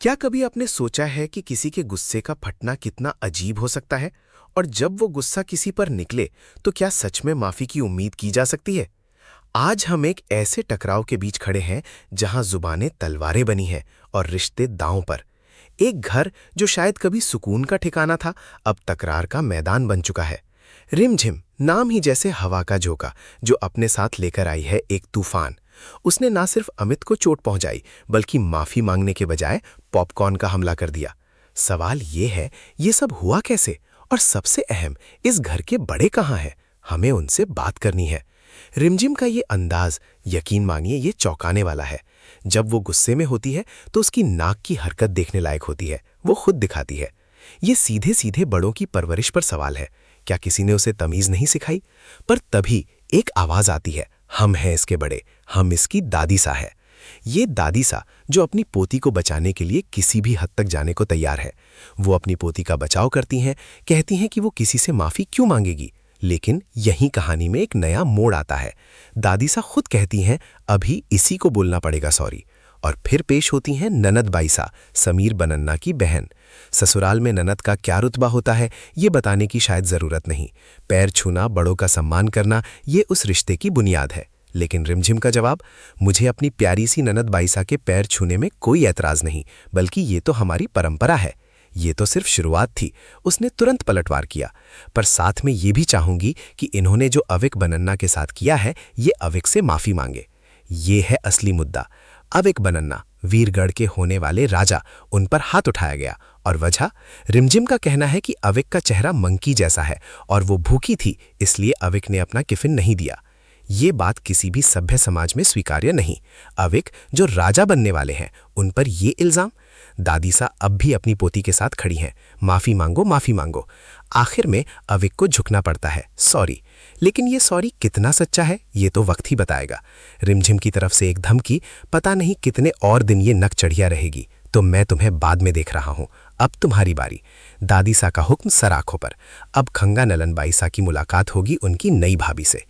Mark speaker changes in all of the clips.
Speaker 1: क्या कभी आपने सोचा है कि किसी के गुस्से का फटना कितना अजीब हो सकता है और जब वो गुस्सा किसी पर निकले तो क्या सच में माफी की उम्मीद की जा सकती है। आज हम एक ऐसे टकराव के बीच खड़े हैं जहां जुबानें तलवारें बनी हैं और रिश्ते दांव पर। एक घर जो शायद कभी सुकून का ठिकाना था, अब तकरार का मैदान बन चुका है। रिमझिम नाम ही जैसे हवा का झोंका जो अपने साथ लेकर आई है एक तूफान। उसने ना सिर्फ अमित को चोट पहुंचाई बल्कि माफी मांगने के बजाय पॉपकॉर्न का हमला कर दिया। सवाल ये है, ये सब हुआ कैसे? और सबसे अहम, इस घर के बड़े कहाँ हैं? हमें उनसे बात करनी है। रिमझिम का ये अंदाज, यकीन मानिए, ये चौंकाने वाला है। जब वो गुस्से में होती है तो उसकी नाक की हरकत देखने लायक होती है, वो खुद दिखाती है। ये सीधे सीधे बड़ों की परवरिश पर सवाल है। क्या किसी ने उसे तमीज नहीं सिखाई? पर तभी एक आवाज आती है, हम हैं इसके बड़े, हम इसकी दादी सा है। ये दादी सा जो अपनी पोती को बचाने के लिए किसी भी हद तक जाने को तैयार है। वो अपनी पोती का बचाव करती हैं, कहती हैं कि वो किसी से माफी क्यों मांगेगी। लेकिन यही कहानी में एक नया मोड़ आता है। दादी सा खुद कहती हैं, अभी इसी को बोलना पड़ेगा सॉरी। और फिर पेश होती हैं ननद बाईसा, समीर बनन्ना की बहन। ससुराल में ननद का क्या रुतबा होता है ये बताने की शायद जरूरत नहीं। पैर छूना, बड़ों का सम्मान करना, ये उस रिश्ते की बुनियाद है। लेकिन रिमझिम का जवाब, मुझे अपनी प्यारी सी ननद बाईसा के पैर छूने में कोई ऐतराज नहीं, बल्कि ये तो हमारी परंपरा है। ये तो सिर्फ शुरुआत थी। उसने तुरंत पलटवार किया, पर साथ में ये भी चाहूंगी कि इन्होंने जो अविक बनन्ना के साथ किया है, ये अविक से माफी मांगे। ये है असली मुद्दा। अविक बनन्ना, वीरगढ़ के होने वाले राजा, उन पर हाथ उठाया गया। और वजह, रिमझिम का कहना है कि अविक का चेहरा मंकी जैसा है और वो भूखी थी, इसलिए अविक ने अपना टिफिन नहीं दिया। ये बात किसी भी सभ्य समाज में स्वीकार्य नहीं। अविक जो राजा बनने वाले हैं, उन पर ये इल्जाम। दादी सा अब भी अपनी पोती के साथ खड़ी हैं, माफी मांगो, माफी मांगो। आखिर में अविक को झुकना पड़ता है, सॉरी। लेकिन ये सॉरी कितना सच्चा है ये तो वक्त ही बताएगा। रिमझिम की तरफ से एक धमकी, पता नहीं कितने और दिन ये नक चढ़िया रहेगी, तो मैं तुम्हें बाद में देख रहा हूं, अब तुम्हारी बारी। दादी सा का हुक्म सर आंखों पर। अब खंगा नलन बाईसा की मुलाकात होगी उनकी नई भाभी से।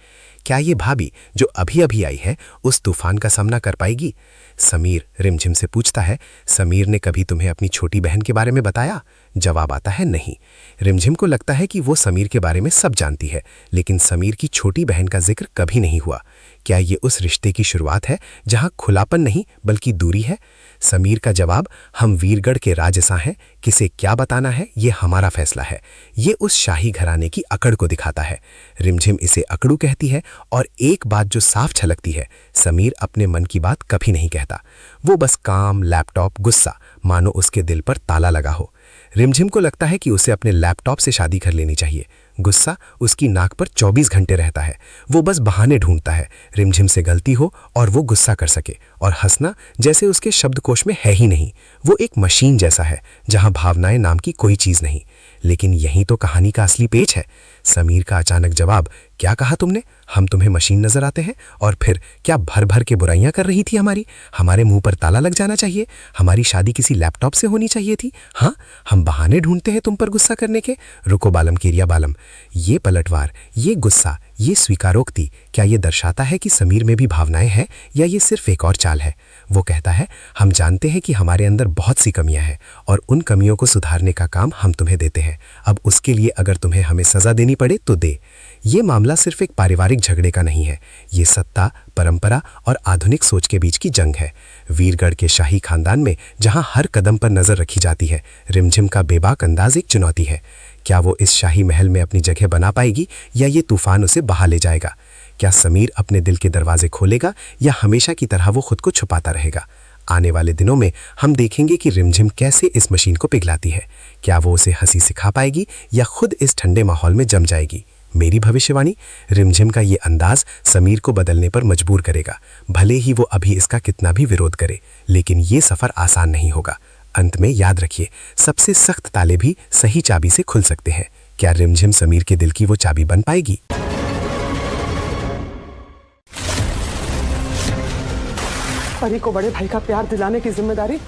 Speaker 1: क्या ये भाभी जो अभी अभी आई है उस तूफान का सामना कर पाएगी? समीर रिमझिम से पूछता है, समीर ने कभी तुम्हें अपनी छोटी बहन के बारे में बताया? जवाब आता है, नहीं। रिमझिम को लगता है कि वो समीर के बारे में सब जानती है, लेकिन समीर की छोटी बहन का जिक्र कभी नहीं हुआ। क्या ये उस रिश्ते की शुरुआत है जहां खुलापन नहीं बल्कि दूरी है? समीर का जवाब, हम वीरगढ़ के राजसा हैं, किसे क्या बताना है ये हमारा फैसला है। ये उस शाही घराने की अकड़ को दिखाता है। रिमझिम इसे अकड़ू कहती है, और एक बात जो साफ छलकती है, समीर अपने मन की बात कभी नहीं कहता। वो बस काम, लैपटॉप, गुस्सा, मानो उसके दिल पर ताला लगा हो। रिमझिम को लगता है कि उसे अपने लैपटॉप से शादी कर लेनी चाहिए। गुस्सा उसकी नाक पर 24 घंटे रहता है। वो बस बहाने ढूंढता है, रिमझिम से गलती हो और वो गुस्सा कर सके। और हंसना जैसे उसके शब्दकोश में है ही नहीं। वो एक मशीन जैसा है जहां भावनाएं नाम की कोई चीज नहीं। लेकिन यही तो कहानी का असली पेच है। समीर का अचानक जवाब, क्या कहा तुमने? हम तुम्हें मशीन नजर आते हैं? और फिर क्या भर भर के बुराइयां कर रही थी हमारी? हमारे मुंह पर ताला लग जाना चाहिए? हमारी शादी किसी लैपटॉप से होनी चाहिए थी? हाँ, हम बहाने ढूंढते हैं तुम पर गुस्सा करने के? रुको बालम किरिया बालम। ये पलटवार, ये गुस्सा, ये स्वीकारोक्ति, क्या ये दर्शाता है कि समीर में भी भावनाएं हैं, या ये सिर्फ एक और चाल है? वो कहता है, हम जानते हैं कि हमारे अंदर बहुत सी कमियां हैं और उन कमियों को सुधारने का काम हम तुम्हें देते हैं। अब उसके लिए अगर तुम्हें हमें सजा देनी पड़े तो दे। ये मामला सिर्फ एक पारिवारिक झगड़े का नहीं है, ये सत्ता, परंपरा और आधुनिक सोच के बीच की जंग है। वीरगढ़ के शाही खानदान में जहां हर कदम पर नजर रखी जाती है, रिमझिम का बेबाक अंदाज एक चुनौती है। क्या वो इस शाही महल में अपनी जगह बना पाएगी, या ये तूफान उसे बहा ले जाएगा? क्या समीर अपने दिल के दरवाजे खोलेगा, या हमेशा की तरह वो खुद को छुपाता रहेगा? आने वाले दिनों में हम देखेंगे कि रिमझिम कैसे इस मशीन को पिघलाती है। क्या वो उसे हंसी सिखा पाएगी, या खुद इस ठंडे माहौल में जम जाएगी? मेरी भविष्यवाणी, रिमझिम का ये अंदाज समीर को बदलने पर मजबूर करेगा, भले ही वो अभी इसका कितना भी विरोध करे। लेकिन ये सफर आसान नहीं होगा। अंत में याद रखिए, सबसे सख्त ताले भी सही चाबी से खुल सकते हैं। क्या रिमझिम समीर के दिल की वो चाबी बन पाएगी?
Speaker 2: परी को बड़े भाई का प्यार दिलाने की जिम्मेदारी